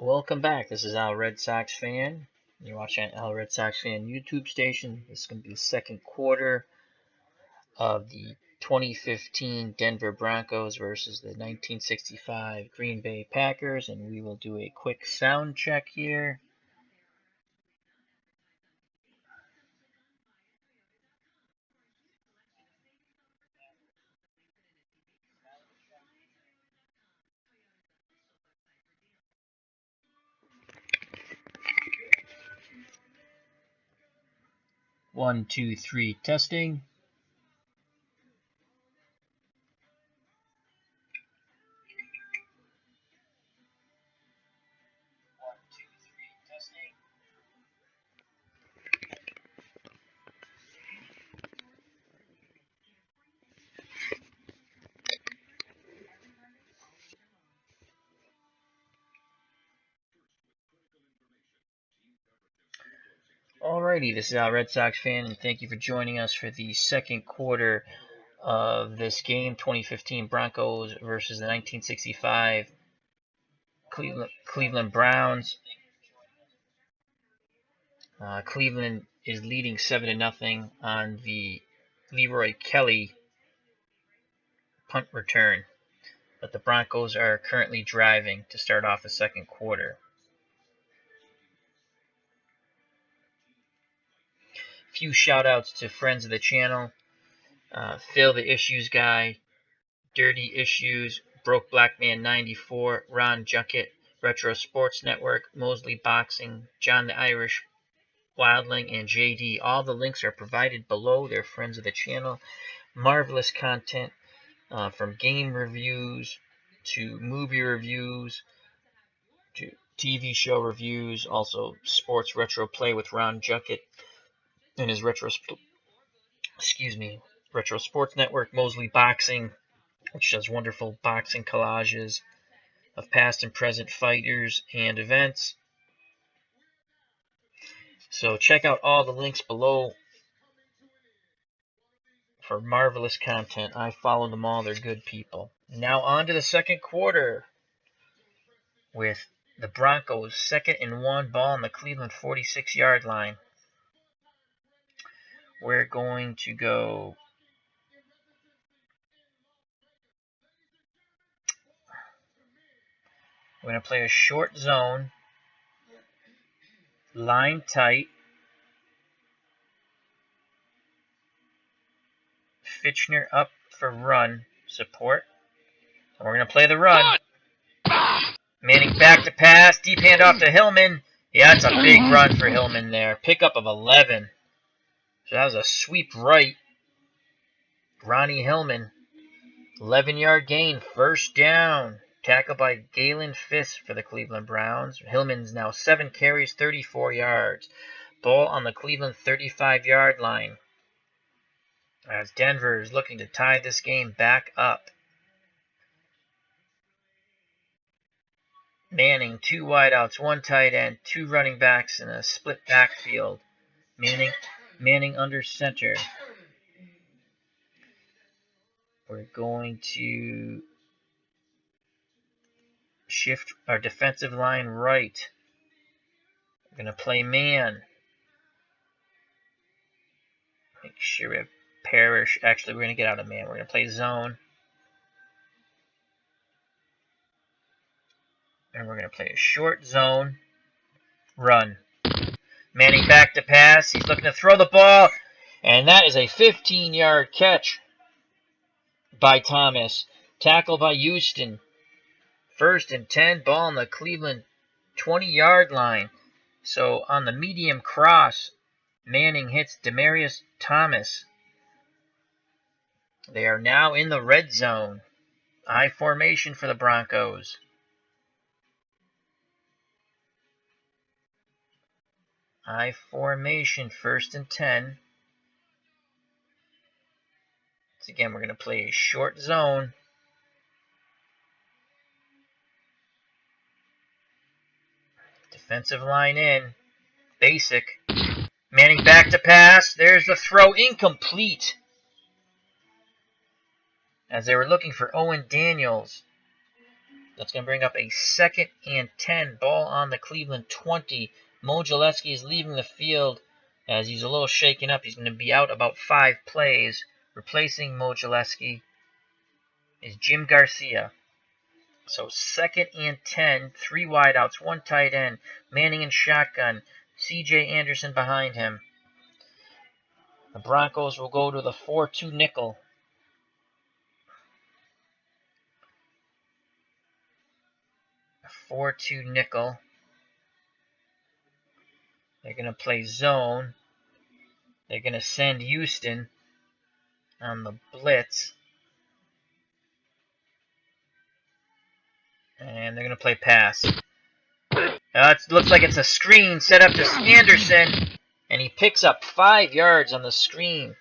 Welcome back. This is Al Red Sox Fan. You're watching Al Red Sox Fan YouTube station. This is going to be the second quarter of the 2015 Denver Broncos versus the 1965 Green Bay Packers, and we will do a quick sound check here. One, two, three, testing. Alrighty, this is Al Red Sox Fan, and thank you for joining us for the second quarter of this game, 2015 Broncos versus the 1965 Cleveland Browns. Cleveland is leading 7-0 on the Leroy Kelly punt return, but the Broncos are currently driving to start off the second quarter. Few shout outs to friends of the channel. Phil the Issues Guy, Dirty Issues, Broke Black Man 94, Ron Junkett, Retro Sports Network, Mosley Boxing, John the Irish Wildling, and JD. All the links are provided below. They're friends of the channel. Marvelous content, from game reviews to movie reviews to TV show reviews. Also, sports retro play with Ron Junkett and his Retro Sports Network. Mosley Boxing, which does wonderful boxing collages of past and present fighters and events. So check out all the links below for marvelous content. I follow them all. They're good people. Now on to the second quarter with the Broncos 2nd and 1, ball on the Cleveland 46-yard line. We're going to go We're going to play a short zone, line tight. Fitchner up for run support. And we're going to play the run. Manning back to pass, deep handoff to Hillman. Yeah, that's a big run for Hillman there. Pickup of 11. So that was a sweep right. Ronnie Hillman, 11-yard gain, first down. Tackled by Galen Fisk for the Cleveland Browns. Hillman's now 7 carries, 34 yards. Ball on the Cleveland 35-yard line, as Denver is looking to tie this game back up. Manning, 2 wideouts, 1 tight end, 2 running backs in a split backfield. Manning under center. We're going to shift our defensive line right. We're going to play man. Make sure we have Parrish. Actually, we're going to get out of man. We're going to play zone. And we're going to play a short zone. Run. Manning back to pass. He's looking to throw the ball. And that is a 15-yard catch by Thomas. Tackle by Houston. 1st and 10, ball on the Cleveland 20-yard line. So on the medium cross, Manning hits Demaryius Thomas. They are now in the red zone. I formation for the Broncos. I formation, 1st and 10. So again, we're going to play a short zone. Defensive line in. Basic. Manning back to pass. There's the throw, incomplete, as they were looking for Owen Daniels. That's going to bring up a 2nd and 10. Ball on the Cleveland 20. Modzelewski is leaving the field as he's a little shaken up. He's going to be out about 5 plays. Replacing Modzelewski is Jim Garcia. So 2nd and 10, 3 wideouts, 1 tight end, Manning in shotgun, C.J. Anderson behind him. The Broncos will go to the 4-2 nickel. A 4-2 nickel. They're going to play zone. They're going to send Houston on the blitz. And they're going to play pass. It looks like it's a screen set up to Anderson. And he picks up 5 yards on the screen.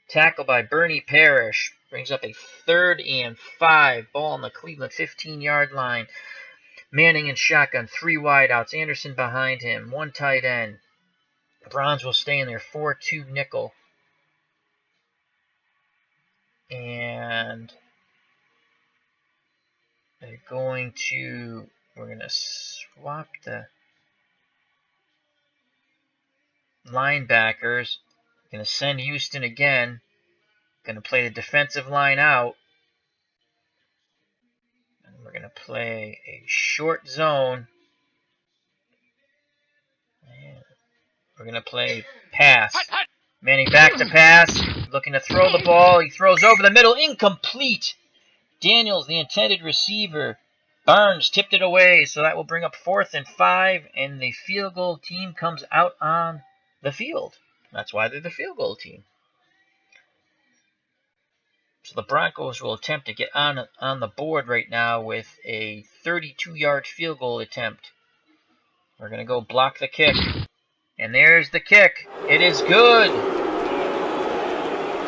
Tackle by Bernie Parrish. Brings up a 3rd and 5. Ball on the Cleveland 15-yard line. Manning in shotgun. 3 wideouts. Anderson behind him. 1 tight end. The Browns will stay in their 4-2 nickel. And they're going to... We're going to swap the linebackers. Going to send Houston again. Going to play the defensive line out. And we're going to play a short zone. And we're going to play pass. Manning back to pass. Looking to throw the ball. He throws over the middle. Incomplete. Daniels, the intended receiver. Barnes tipped it away. So that will bring up 4th and 5. And the field goal team comes out on the field. That's why they're the field goal team. So the Broncos will attempt to get on the board right now with a 32-yard field goal attempt. We're going to go block the kick. And there's the kick. It is good.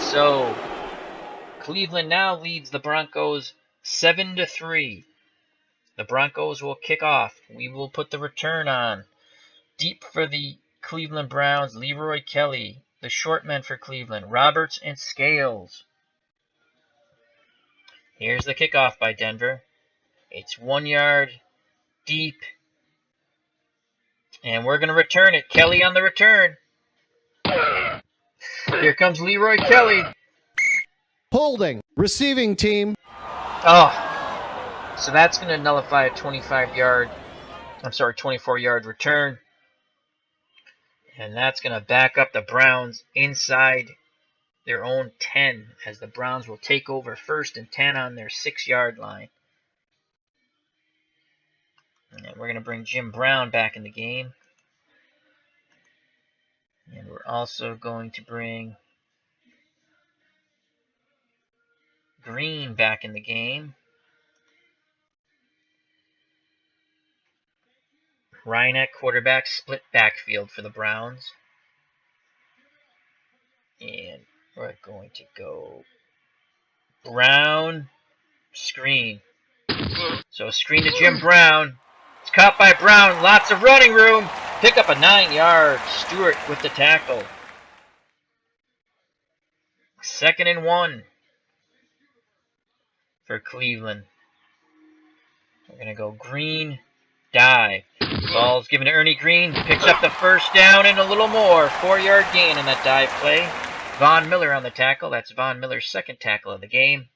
So Cleveland now leads the Broncos 7-3. The Broncos will kick off. We will put the return on. Deep for the Cleveland Browns, Leroy Kelly. The short men for Cleveland, Roberts and Scales. Here's the kickoff by Denver. It's 1 yard deep. And we're going to return it. Kelly on the return. Here comes Leroy Kelly. Holding. Receiving team. Oh. So that's going to nullify a 24-yard return. And that's going to back up the Browns inside their own 10 as the Browns will take over 1st and 10 on their 6-yard line. And we're going to bring Jim Brown back in the game. And we're also going to bring Green back in the game. Ryan at quarterback, split backfield for the Browns. And we're going to go Brown, screen. So screen to Jim Brown. It's caught by Brown. Lots of running room. Pick up a 9-yard. Stewart with the tackle. 2nd and 1 for Cleveland. We're going to go Green, dive. Ball's given to Ernie Green. Picks up the 1st down and a little more. 4-yard gain on that dive play. Von Miller on the tackle. That's Von Miller's 2nd tackle of the game.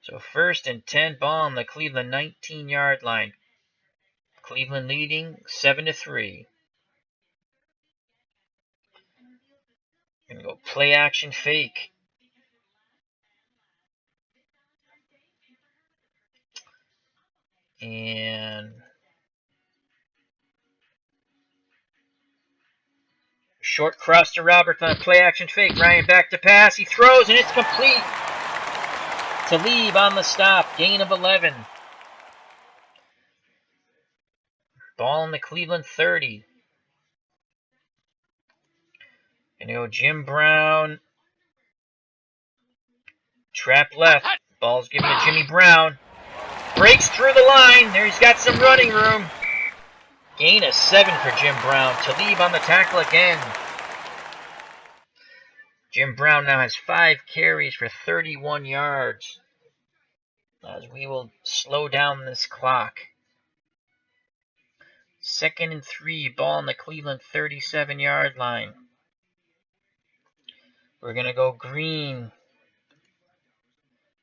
So 1st and 10, ball on the Cleveland 19-yard line. Cleveland leading 7-3. Gonna go play action fake. And short cross to Roberts on a play action fake. Ryan back to pass. He throws and it's complete. Talib on the stop. Gain of 11. Ball in the Cleveland 30. Gonna go Jim Brown. Trap left. Ball's given to Jimmy Brown. Breaks through the line. There he's got some running room. Gain of 7 for Jim Brown. Talib on the tackle again. Jim Brown now has 5 carries for 31 yards. as we will slow down this clock. 2nd and 3, ball on the Cleveland 37-yard line. We're going to go green.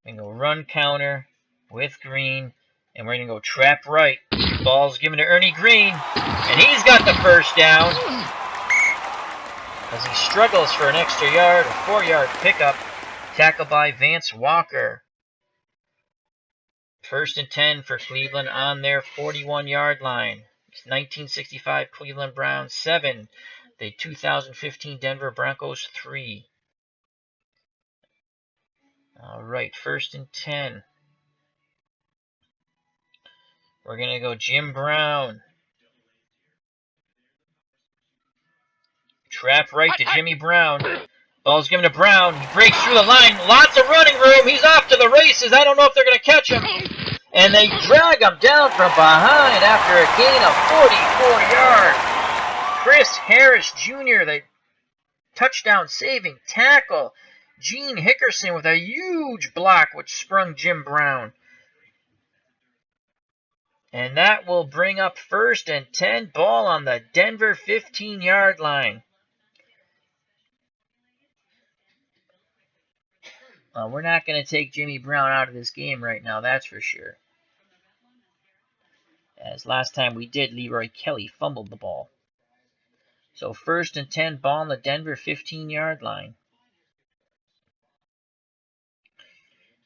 We're going to go run counter with green, and we're going to go trap right. Ball's given to Ernie Green, and he's got the first down as he struggles for an extra yard, a 4-yard pickup, tackled by Vance Walker. 1st and 10 for Cleveland on their 41-yard line. It's 1965 Cleveland Browns 7, the 2015 Denver Broncos 3. All right, 1st and 10. We're going to go Jim Brown. Trap right to Jimmy Brown. Ball's given to Brown. He breaks through the line. Lots of running room. He's off to the races. I don't know if they're going to catch him. And they drag him down from behind after a gain of 44 yards. Chris Harris Jr., the touchdown-saving tackle. Gene Hickerson with a huge block which sprung Jim Brown. And that will bring up 1st and 10, ball on the Denver 15-yard line. We're not going to take Jimmy Brown out of this game right now, that's for sure. As last time we did, Leroy Kelly fumbled the ball. So 1st and 10, ball on the Denver 15-yard line.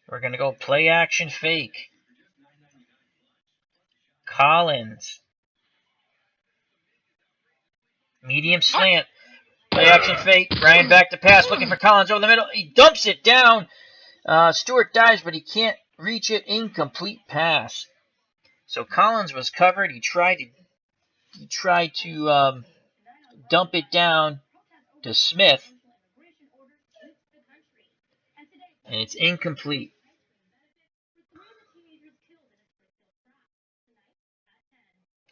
We're going to go play action fake. Collins. Medium slant. Play action fake. Ryan back to pass, looking for Collins over the middle. He dumps it down. Stewart dives, but he can't reach it. Incomplete pass. So Collins was covered. He tried to dump it down to Smith, and it's incomplete.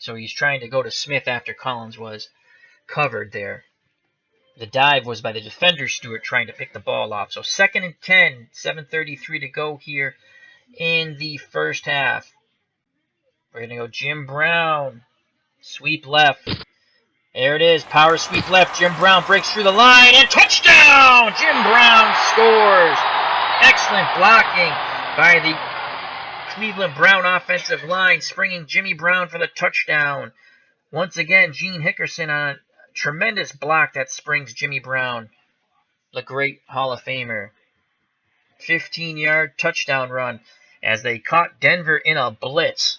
So he's trying to go to Smith after Collins was covered there. The dive was by the defender, Stewart, trying to pick the ball off. So 2nd and 10, 7:33 to go here in the first half. We're going to go Jim Brown. Sweep left. There it is. Power sweep left. Jim Brown breaks through the line and touchdown! Jim Brown scores. Excellent blocking by the Cleveland Brown offensive line, springing Jimmy Brown for the touchdown. Once again, Gene Hickerson on a tremendous block that springs Jimmy Brown, the great Hall of Famer. 15-yard touchdown run as they caught Denver in a blitz.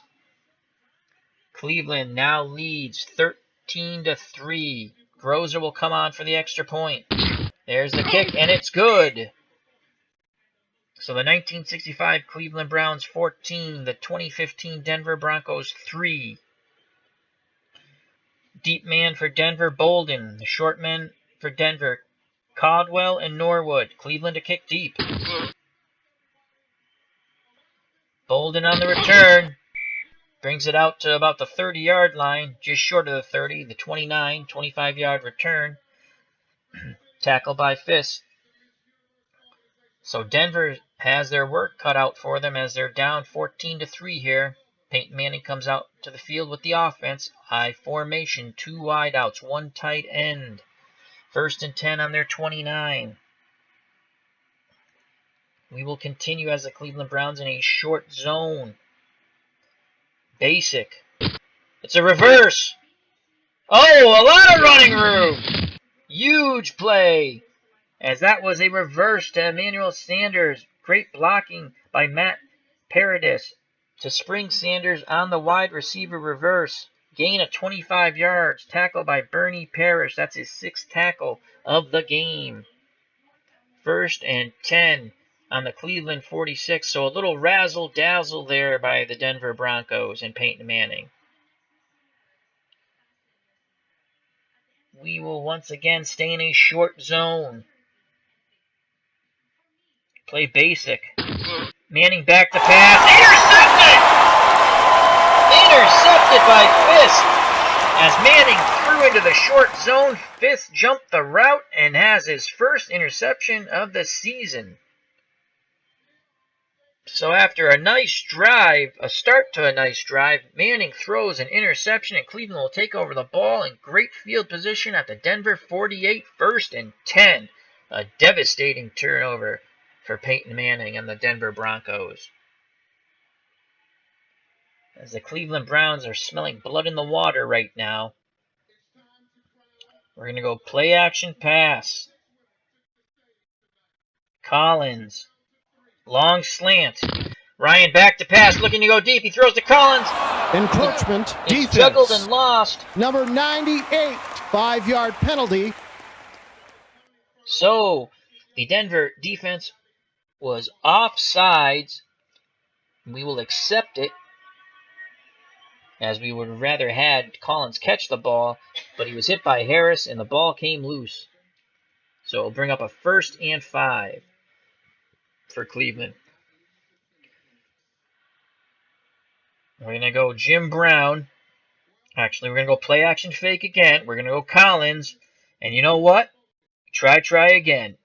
Cleveland now leads 13-3. Grozer will come on for the extra point. There's the kick, and it's good. So the 1965 Cleveland Browns 14, the 2015 Denver Broncos 3. Deep man for Denver, Bolden. The short men for Denver, Caldwell and Norwood. Cleveland to kick deep. Bolden on the return. Brings it out to about the 30-yard line, just short of the 30, the 29, 25-yard return. Tackle by Fisk. So Denver has their work cut out for them as they're down 14-3 here. Peyton Manning comes out to the field with the offense. High formation, 2 wideouts, 1 tight end. 1st and 10 on their 29. We will continue as the Cleveland Browns in a short zone. Basic. It's a reverse. Oh, a lot of running room. Huge play. As that was a reverse to Emmanuel Sanders. Great blocking by Matt Paradis to spring Sanders on the wide receiver reverse. Gain of 25 yards. Tackle by Bernie Parrish. That's his 6th tackle of the game. 1st and 10 on the Cleveland 46. So a little razzle-dazzle there by the Denver Broncos and Peyton Manning. We will once again stay in a short zone. Play basic. Manning back to pass. Intercepted by Fisk. As Manning threw into the short zone, Fisk jumped the route and has his first interception of the season. So after a nice drive, a start to a nice drive, Manning throws an interception and Cleveland will take over the ball in great field position at the Denver 48, 1st and 10. A devastating turnover for Peyton Manning and the Denver Broncos. As the Cleveland Browns are smelling blood in the water right now. We're going to go play action pass. Collins. Long slant. Ryan back to pass, looking to go deep. He throws to Collins. Encroachment, It's juggled and defense. lost. Number 98, 5-yard penalty. So, the Denver defense was offsides. We will accept it, as we would rather had Collins catch the ball, but he was hit by Harris and the ball came loose. So it'll bring up a 1st and 5 for Cleveland. We're going to go Jim Brown. Actually, we're going to go play action fake again. We're going to go Collins. And you know what? Try again.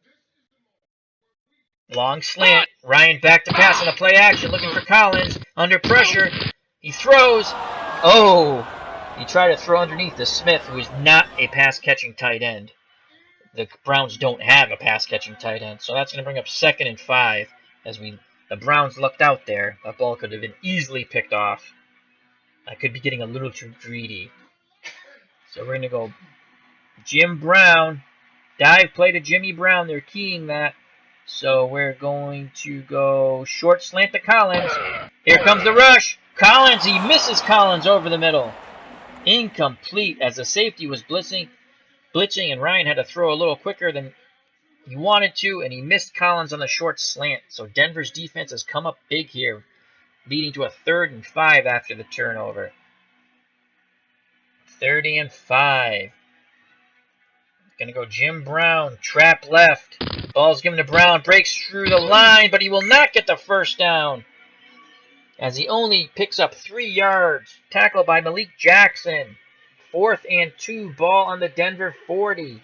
Long slant. Ryan back to pass on the play action, looking for Collins. Under pressure. He throws. Oh! He tried to throw underneath to Smith, who is not a pass-catching tight end. The Browns don't have a pass-catching tight end. So that's going to bring up 2nd and 5 as the Browns lucked out there. That ball could have been easily picked off. I could be getting a little too greedy. So we're going to go Jim Brown. Dive play to Jimmy Brown. They're keying that. So we're going to go short slant to Collins. Here comes the rush. Collins, he misses Collins over the middle. Incomplete as the safety was blitzing, and Ryan had to throw a little quicker than he wanted to, and he missed Collins on the short slant. So Denver's defense has come up big here, leading to a 3rd and 5 after the turnover. 3rd and 5. Going to go Jim Brown, trap left. Ball's given to Brown, breaks through the line, but he will not get the 1st down, as he only picks up 3 yards. Tackled by Malik Jackson. 4th and 2, ball on the Denver 40.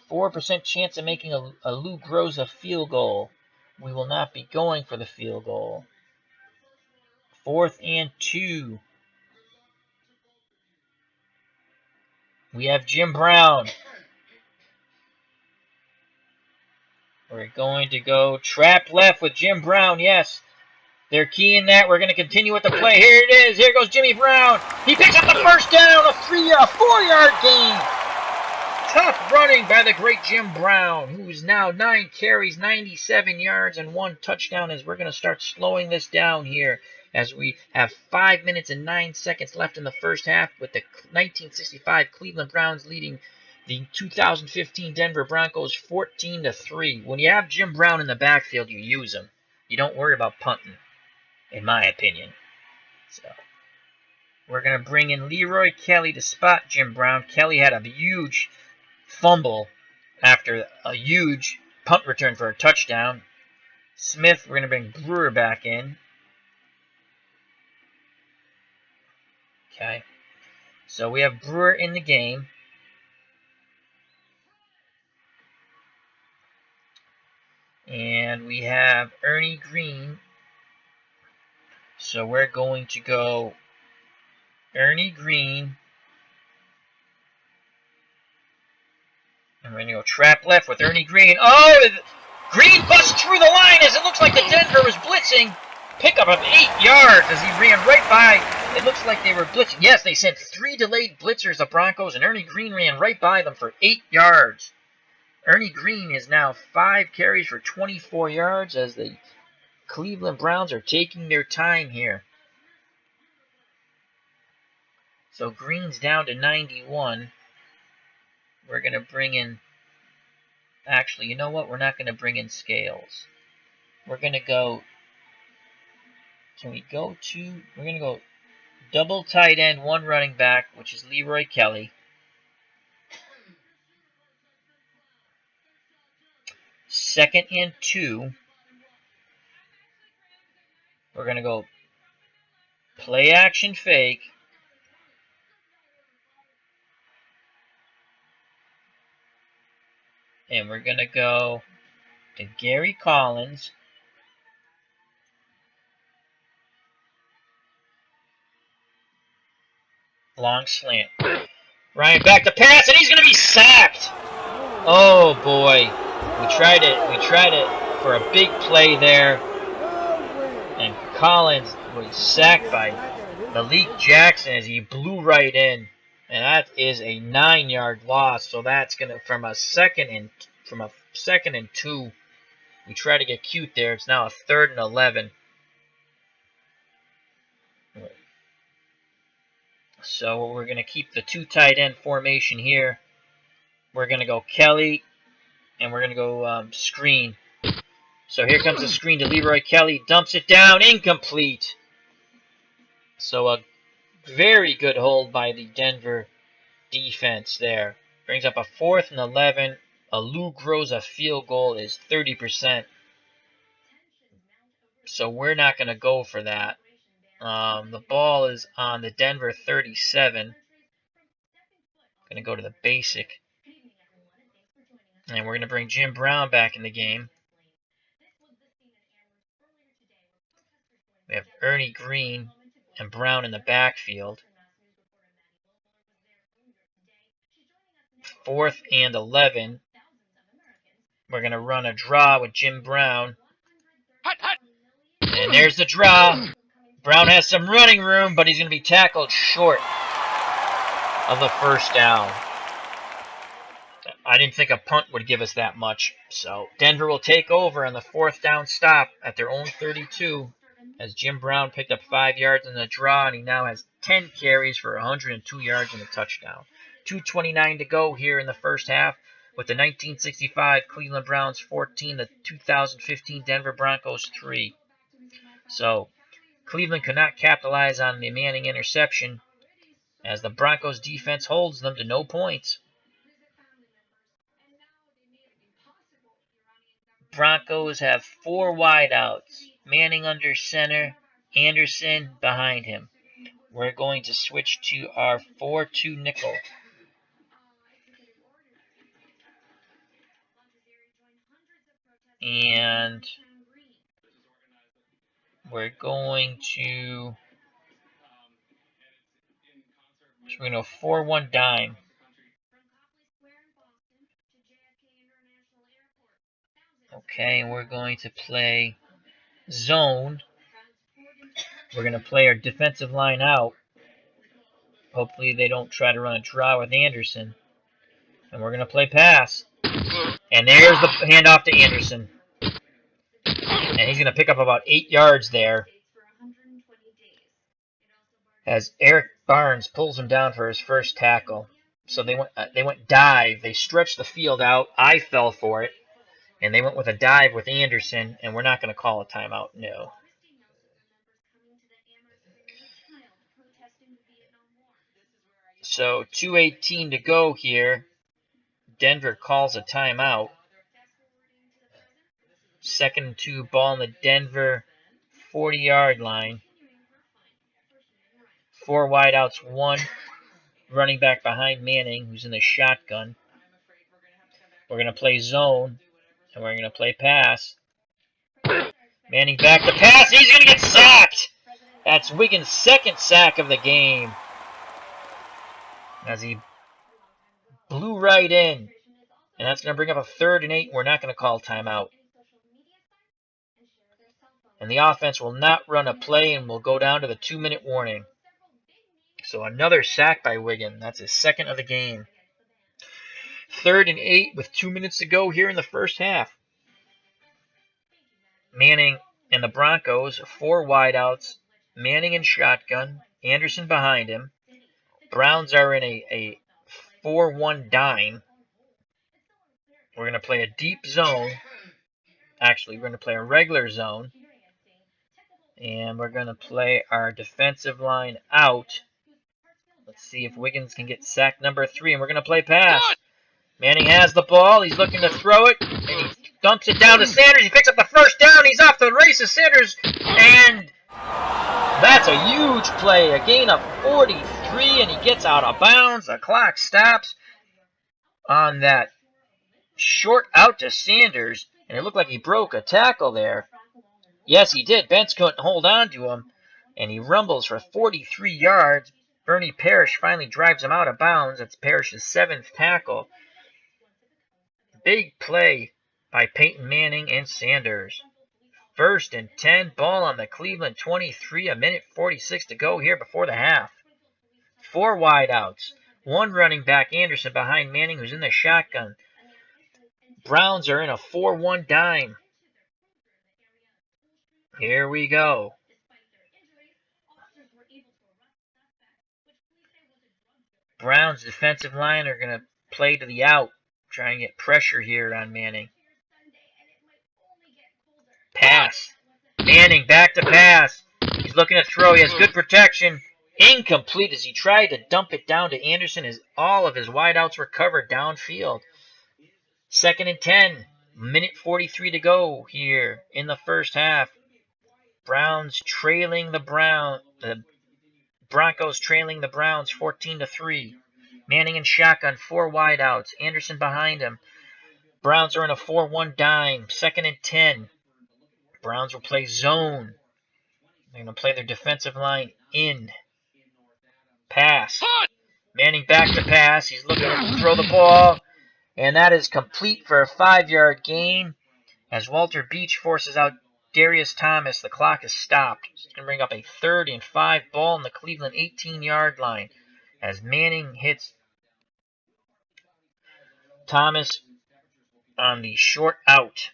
4% chance of making a Lou Groza field goal. We will not be going for the field goal. 4th and 2. We have Jim Brown. We're going to go trap left with Jim Brown, yes. They're keying that. We're going to continue with the play. Here it is. Here goes Jimmy Brown. He picks up the 1st down, a 4-yard gain. Tough running by the great Jim Brown, who is now 9 carries, 97 yards, and 1 touchdown, as we're going to start slowing this down here as we have 5 minutes and 9 seconds left in the first half, with the 1965 Cleveland Browns leading the 2015 Denver Broncos 14-3. When you have Jim Brown in the backfield, you use him. You don't worry about punting, in my opinion. So we're going to bring in Leroy Kelly to spot Jim Brown. Kelly had a huge fumble after a huge punt return for a touchdown. Smith, we're going to bring Brewer back in. Okay. So we have Brewer in the game. And we have Ernie Green. So we're going to go Ernie Green. And we're going to go trap left with Ernie Green. Oh! Green busts through the line as it looks like the Denver was blitzing. Pickup of 8 yards as he ran right by. It looks like they were blitzing. Yes, they sent 3 delayed blitzers, the Broncos, and Ernie Green ran right by them for 8 yards. Ernie Green is now 5 carries for 24 yards as the Cleveland Browns are taking their time here. So Green's down to 91. We're going to bring in... Actually, you know what? We're not going to bring in Scales. We're going to go... Can we go to... We're going to go double tight end, 1 running back, which is Leroy Kelly. 2nd and 2. We're going to go play action fake. And we're going to go to Gary Collins. Long slant. Ryan back to pass, and he's going to be sacked. Oh boy, we tried it for a big play there, and Collins was sacked by Malik Jackson as he blew right in, and that is a 9-yard loss. So that's gonna from a second and 2. We try to get cute there. It's now a 3rd and 11. So we're gonna keep the 2 tight end formation here. We're gonna go Kelly, and we're gonna go screen. So here comes the screen to Leroy Kelly, dumps it down, incomplete. So a very good hold by the Denver defense there. Brings up a 4th and 11. A Lou Groza field goal is 30%. So we're not going to go for that. The ball is on the Denver 37. Going to go to the basic. And we're going to bring Jim Brown back in the game. We have Ernie Green and Brown in the backfield. 4th and 11. We're going to run a draw with Jim Brown. And there's the draw. Brown has some running room, but he's going to be tackled short of the first down. I didn't think a punt would give us that much. So Denver will take over on the 4th down stop at their own 32 as Jim Brown picked up 5 yards in the draw, and he now has 10 carries for 102 yards and a touchdown. 2:29 to go here in the first half with the 1965 Cleveland Browns 14, the 2015 Denver Broncos 3. So Cleveland could not capitalize on the Manning interception as the Broncos defense holds them to no points. Broncos have 4 wideouts. Manning under center, Anderson behind him. We're going to switch to our 4-2 nickel. And we're going to 4-1 dime. Okay, and we're going to play zone. We're going to play our defensive line out. Hopefully they don't try to run a draw with Anderson. And we're going to play pass. And there's the handoff to Anderson. And he's going to pick up about 8 yards there as Eric Barnes pulls him down for his first tackle. So they went dive. They stretched the field out. I fell for it. And they went with a dive with Anderson, and we're not going to call a timeout, no. So 2:18 to go here. Denver calls a timeout. 2nd and 2, ball on the Denver 40-yard line. 4 wideouts, 1 running back behind Manning, who's in the shotgun. We're going to play zone, and we're going to play pass. Manning back to pass. He's going to get sacked. That's Wiggins' 2nd sack of the game as he blew right in. And that's going to bring up a 3rd and 8. We're not going to call timeout. And the offense will not run a play and will go down to the 2-minute warning. So another sack by Wiggins. That's his 2nd of the game. 3rd and 8 with 2 minutes to go here in the first half. Manning and the Broncos, 4 wideouts. Manning in shotgun. Anderson behind him. Browns are in a 4-1 dime. We're going to play a deep zone. Actually, we're going to play a regular zone. And we're going to play our defensive line out. Let's see if Wiggins can get sack number 3. And we're going to play pass. Manning has the ball. He's looking to throw it. And he dumps it down to Sanders. He picks up the first down. He's off the races. Sanders. And that's a huge play. A gain of 43. And he gets out of bounds. The clock stops on that short out to Sanders. And it looked like he broke a tackle there. Yes, he did. Bentz couldn't hold on to him. And he rumbles for 43 yards. Bernie Parrish finally drives him out of bounds. That's Parrish's 7th tackle. Big play by Peyton Manning and Sanders. 1st and 10, ball on the Cleveland 23, a minute 46 to go here before the half. 4 wideouts. 1 running back, Anderson, behind Manning, who's in the shotgun. Browns are in a 4-1 dime. Here we go. Browns' defensive line are going to play to the out. Try and get pressure here on Manning. Pass. Manning back to pass. He's looking to throw. He has good protection. Incomplete as he tried to dump it down to Anderson as all of his wideouts were covered downfield. 2nd and 10. Minute 43 to go here in the first half. Browns trailing the Broncos trailing the Browns 14-3. Manning in shotgun, 4 wideouts. Anderson behind him. Browns are in a 4-1 dime. 2nd and 10. Browns will play zone. They're going to play their defensive line in. Pass. Manning back to pass. He's looking to throw the ball. And that is complete for a 5-yard gain. As Walter Beach forces out Darius Thomas, the clock is stopped. It's going to bring up a 3rd and 5 ball in the Cleveland 18-yard line. As Manning hits Thomas on the short out.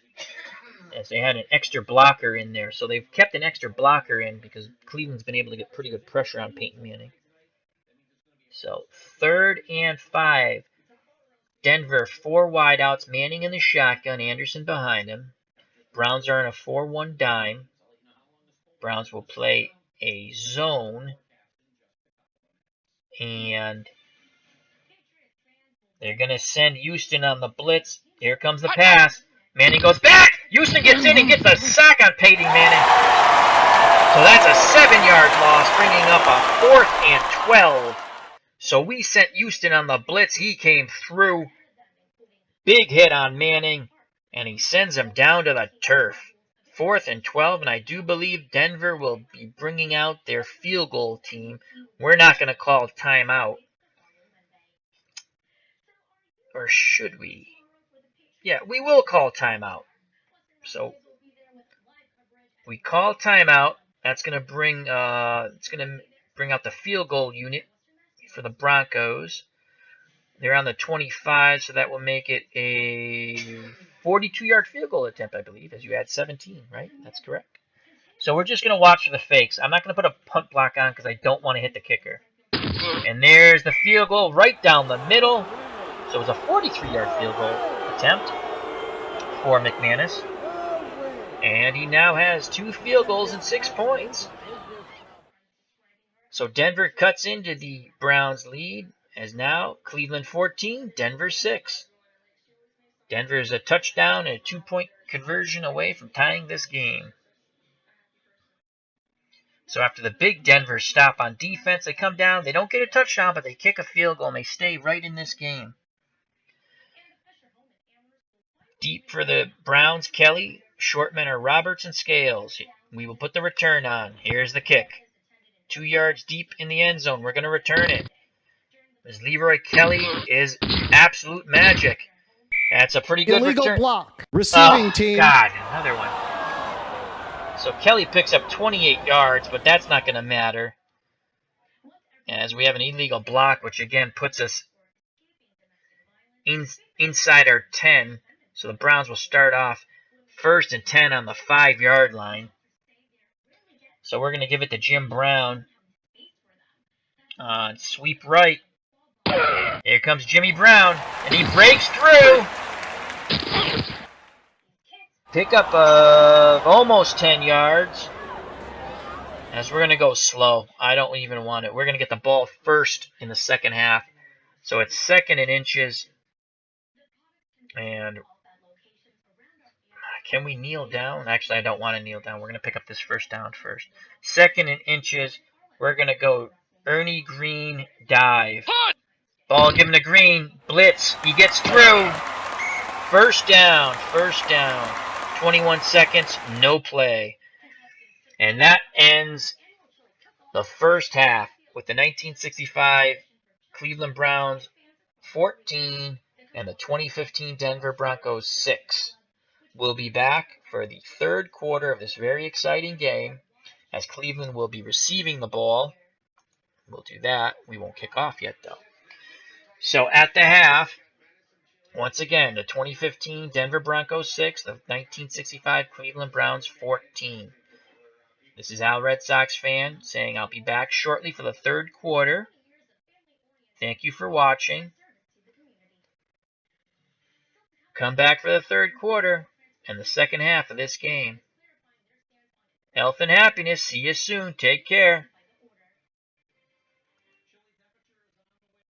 As they had an extra blocker in there. So they've kept an extra blocker in because Cleveland's been able to get pretty good pressure on Peyton Manning. So 3rd and 5. Denver, 4 wideouts. Manning in the shotgun. Anderson behind him. Browns are in a 4-1 dime. Browns will play a zone. And they're going to send Houston on the blitz. Here comes the pass. Manning goes back. Houston gets in and gets a sack on Peyton Manning. So that's a 7-yard loss, bringing up a 4th and 12. So we sent Houston on the blitz. He came through. Big hit on Manning. And he sends him down to the turf. 4th and 12, and I do believe Denver will be bringing out their field goal team. We're not going to call timeout. Or should we? Yeah, we will call timeout. So we call timeout. That's going to bring out the field goal unit for the Broncos. They're on the 25, so that will make it a 42-yard field goal attempt, I believe, as you add 17, right? That's correct. So we're just going to watch for the fakes. I'm not going to put a punt block on because I don't want to hit the kicker. And there's the field goal right down the middle. So it was a 43-yard field goal attempt for McManus. And he now has 2 field goals and 6 points. So Denver cuts into the Browns' lead. As now, Cleveland 14, Denver 6. Denver is a touchdown and a 2-point conversion away from tying this game. So after the big Denver stop on defense, they come down. They don't get a touchdown, but they kick a field goal, and they stay right in this game. Deep for the Browns, Kelly. Shortman are Roberts and Scales. We will put the return on. Here's the kick. 2 yards deep in the end zone. We're going to return it. As Leroy Kelly is absolute magic. That's a pretty good Illegal return. block. Receiving team. God, another one. So Kelly picks up 28 yards, but that's not going to matter. As we have an illegal block, which again puts us inside our 10. So the Browns will start off 1st and 10 on the 5-yard line. So we're going to give it to Jim Brown. Sweep right. Here comes Jimmy Brown, and he breaks through. Pickup of almost 10 yards. As we're going to go slow. I don't even want it. We're going to get the ball first in the second half. So it's 2nd and inches. And can we kneel down? Actually, I don't want to kneel down. We're going to pick up this first down first. 2nd and inches. We're going to go Ernie Green dive. Ball given to Green. Blitz. He gets through. First down. 21 seconds, no play. And that ends the first half with the 1965 Cleveland Browns 14 and the 2015 Denver Broncos 6. We'll be back for the third quarter of this very exciting game as Cleveland will be receiving the ball. We'll do that. We won't kick off yet, though. So at the half, once again, the 2015 Denver Broncos 6, the 1965 Cleveland Browns 14. This is Al Red Sox fan saying I'll be back shortly for the third quarter. Thank you for watching. Come back for the third quarter and the second half of this game. Health and happiness. See you soon. Take care.